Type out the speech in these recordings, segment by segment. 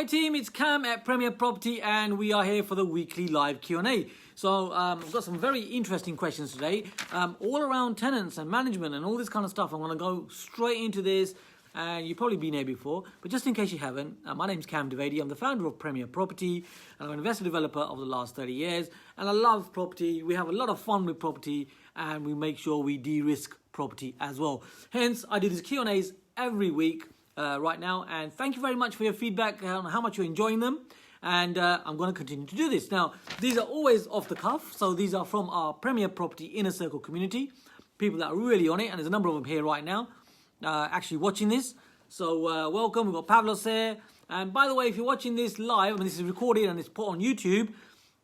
Hi team, it's Cam at Premier Property and we are here for the weekly live Q&A. So I've got some very interesting questions today, all around tenants and management and all this kind of stuff. I'm going to go straight into this, and you've probably been here before, but just in case you haven't, my name's Kam Dovedi. I'm the founder of Premier Property and I'm an investor developer of the last 30 years, and I love property. We have a lot of fun with property and we make sure we de-risk property as well. Hence, I do these Q&As every week right now, and thank you very much for your feedback on how much you're enjoying them, and I'm going to continue to do this. Now, these are always off the cuff, so these are from our Premier Property Inner Circle community, people that are really on it, and there's a number of them here right now actually watching this. So welcome. We've got Pavlos here, and by the way, if you're watching this live, I mean, this is recorded and it's put on YouTube,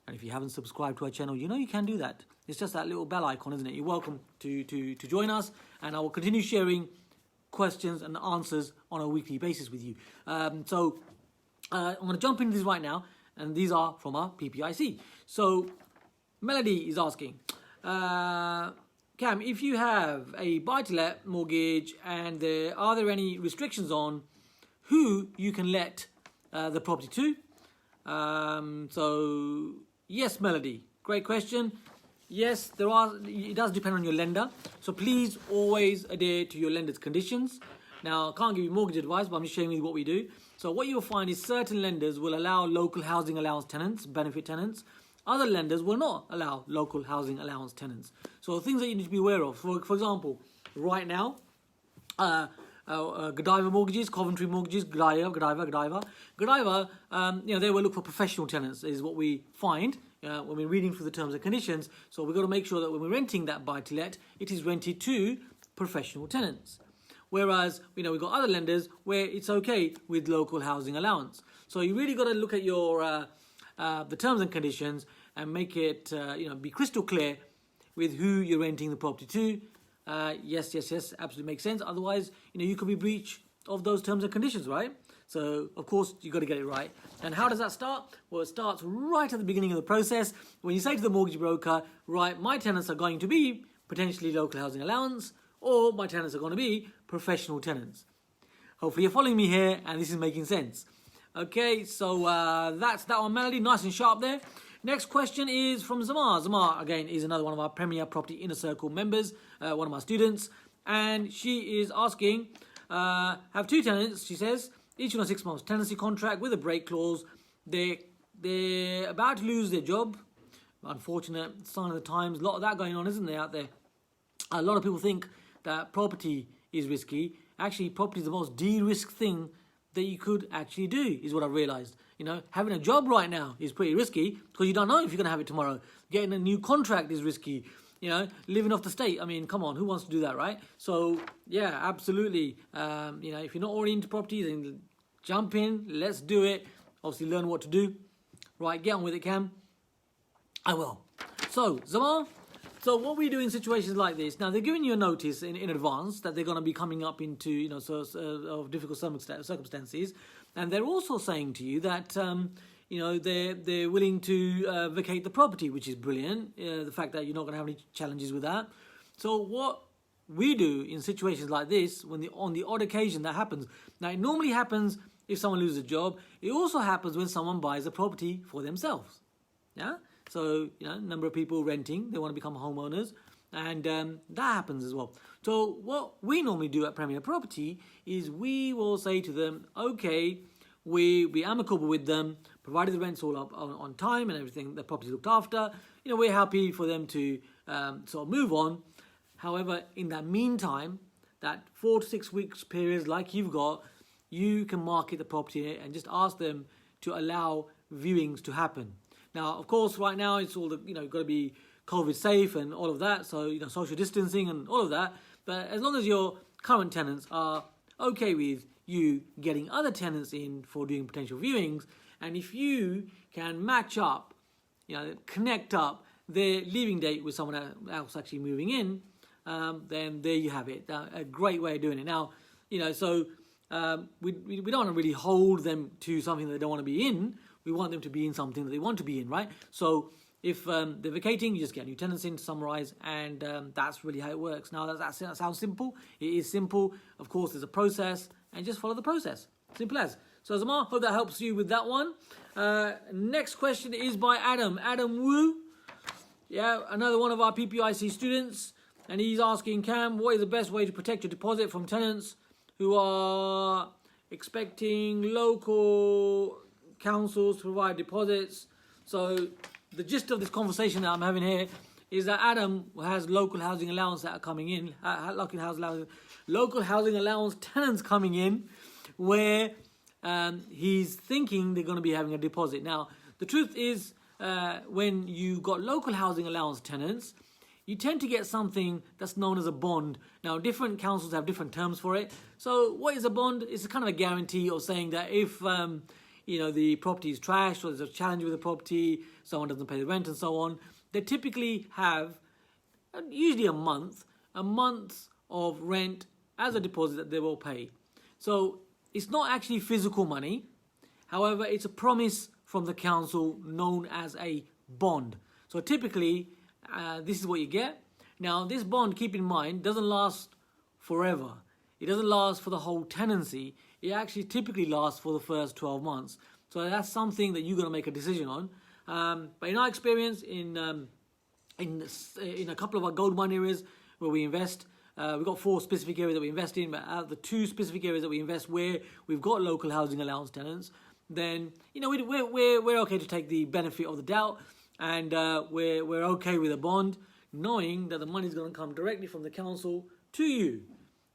and if you haven't subscribed to our channel, you know you can do that. It's just that little bell icon, isn't it? You're welcome to join us, and I will continue sharing questions and answers on a weekly basis with you. So I'm going to jump into this right now, and these are from our PPIC. So Melody is asking, Cam, if you have a buy-to-let mortgage, and are there any restrictions on who you can let the property to? So yes, Melody, great question. Yes, there are. It does depend on your lender. So please always adhere to your lender's conditions. Now, I can't give you mortgage advice, but I'm just showing you what we do. So what you'll find is certain lenders will allow local housing allowance tenants, benefit tenants. Other lenders will not allow local housing allowance tenants. So things that you need to be aware of. For example, right now, Godiva mortgages, Coventry mortgages, Godiva, they will look for professional tenants, is what we find when we're reading through the terms and conditions. So we've got to make sure that when we're renting that buy-to-let, it is rented to professional tenants. Whereas, we've got other lenders where it's okay with local housing allowance. So you really got to look at your the terms and conditions and make it, be crystal clear with who you're renting the property to. Yes, absolutely makes sense. Otherwise, you could be breach of those terms and conditions, right? So, of course, you've got to get it right. And how does that start? Well, it starts right at the beginning of the process. When you say to the mortgage broker, right, my tenants are going to be potentially local housing allowance, or my tenants are going to be professional tenants. Hopefully you're following me here and this is making sense. Okay, so that's that one, Melody, nice and sharp there. Next question is from Zamar. Zamar, again, is another one of our Premier Property Inner Circle members, one of my students. And she is asking, have two tenants, she says, each on a 6 months tenancy contract with a break clause. They're about to lose their job. Unfortunate sign of the times. A lot of that going on, isn't there, out there? A lot of people think that property is risky. Actually, property is the most de-risk thing that you could actually do, is what I've realised. Having a job right now is pretty risky because you don't know if you're going to have it tomorrow. Getting a new contract is risky. Living off the state. I mean, come on, who wants to do that, right? So, yeah, absolutely. If you're not already into property, then jump in, let's do it. Obviously, learn what to do. Right, get on with it, Cam. I will. So, Zamar, so what we do in situations like this, now they're giving you a notice in advance that they're going to be coming up into, of difficult circumstances. And they're also saying to you that, they're willing to vacate the property, which is brilliant. The fact that you're not going to have any challenges with that. So what we do in situations like this, on the odd occasion that happens, now it normally happens if someone loses a job. It also happens when someone buys a property for themselves. Yeah. So, a number of people renting, they want to become homeowners, and that happens as well. So what we normally do at Premier Property is we will say to them, okay, we be amicable with them, provided the rent's all up on time and everything, the property looked after, we're happy for them to sort of move on. However, in that meantime, that 4 to 6 weeks period like you've got, you can market the property and just ask them to allow viewings to happen. Now, of course, right now it's all got to be COVID safe and all of that. So, social distancing and all of that. But as long as your current tenants are okay with you getting other tenants in for doing potential viewings, and if you can match up, connect up their leaving date with someone else actually moving in, then there you have it. A great way of doing it. Now, we don't want to really hold them to something that they don't want to be in. We want them to be in something that they want to be in, right? So if they're vacating, you just get new tenants in to summarise, and that's really how it works. Now, that sounds simple. It is simple. Of course, there's a process, and just follow the process. Simple as. So Zamar, hope that helps you with that one. Next question is by Adam Wu. Yeah, another one of our PPIC students, and he's asking, Cam, what is the best way to protect your deposit from tenants who are expecting local councils to provide deposits? So the gist of this conversation that I'm having here is that Adam has local housing allowance that are coming in, local housing allowance tenants coming in, where he's thinking they're going to be having a deposit. Now, the truth is, when you got local housing allowance tenants, you tend to get something that's known as a bond. Now, different councils have different terms for it. So what is a bond? It's a kind of a guarantee of saying that if the property is trashed or there's a challenge with the property, someone doesn't pay the rent and so on, they typically have usually a month of rent as a deposit that they will pay. So it's not actually physical money. However, it's a promise from the council known as a bond. So typically, this is what you get. Now, this bond, keep in mind, doesn't last forever. It doesn't last for the whole tenancy. It actually typically lasts for the first 12 months. So that's something that you're going to make a decision on. But in our experience, in a couple of our gold mine areas where we invest, we've got 4 specific areas that we invest in, but out of the 2 specific areas that we invest where we've got local housing allowance tenants, then we're okay to take the benefit of the doubt, and we're okay with a bond, knowing that the money is going to come directly from the council to you.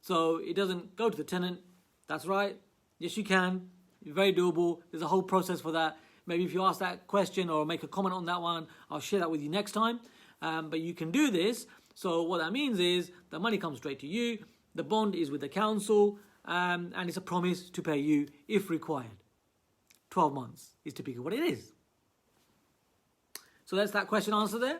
So it doesn't go to the tenant. That's right. Yes, you can. Very doable. There's a whole process for that. Maybe if you ask that question or make a comment on that one, I'll share that with you next time. But you can do this. So what that means is the money comes straight to you. The bond is with the council, and it's a promise to pay you if required. 12 months is typically what it is. So that's that question answered there.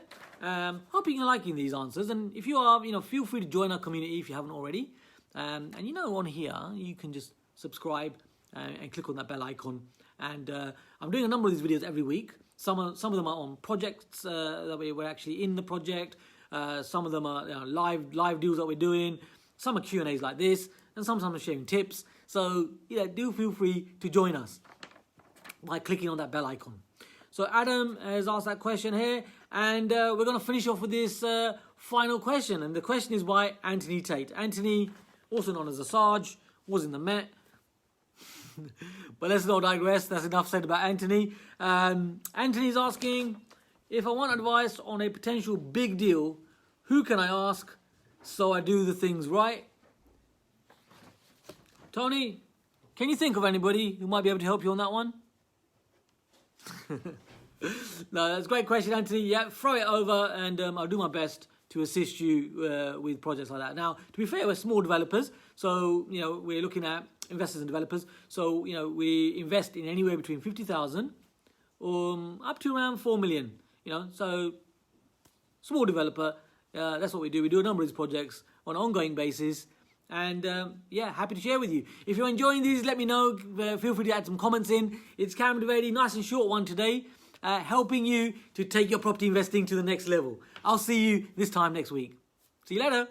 Hoping you're liking these answers, and if you are, feel free to join our community if you haven't already. And on here you can just subscribe and click on that bell icon. And I'm doing a number of these videos every week. Some of them are on projects that we're actually in the project. Some of them are live deals that we're doing. Some are Q&As like this, and sometimes I'm sharing tips. So do feel free to join us by clicking on that bell icon. So Adam has asked that question here, and we're going to finish off with this final question. And the question is by Anthony Tate. Anthony, also known as Asajj, was in the Met. But let's not digress. That's enough said about Anthony. Anthony's asking, if I want advice on a potential big deal, who can I ask so I do the things right? Tony, can you think of anybody who might be able to help you on that one? No, that's a great question, Anthony. Yeah, throw it over, and I'll do my best to assist you with projects like that. Now, to be fair, we're small developers, so we're looking at investors and developers. So we invest in anywhere between 50,000 up to around 4 million. So small developer. That's what we do. We do a number of these projects on an ongoing basis. And happy to share with you. If you're enjoying these, let me know. Feel free to add some comments in. It's Kam Dovedi, nice and short one today, helping you to take your property investing to the next level. I'll see you this time next week. See you later.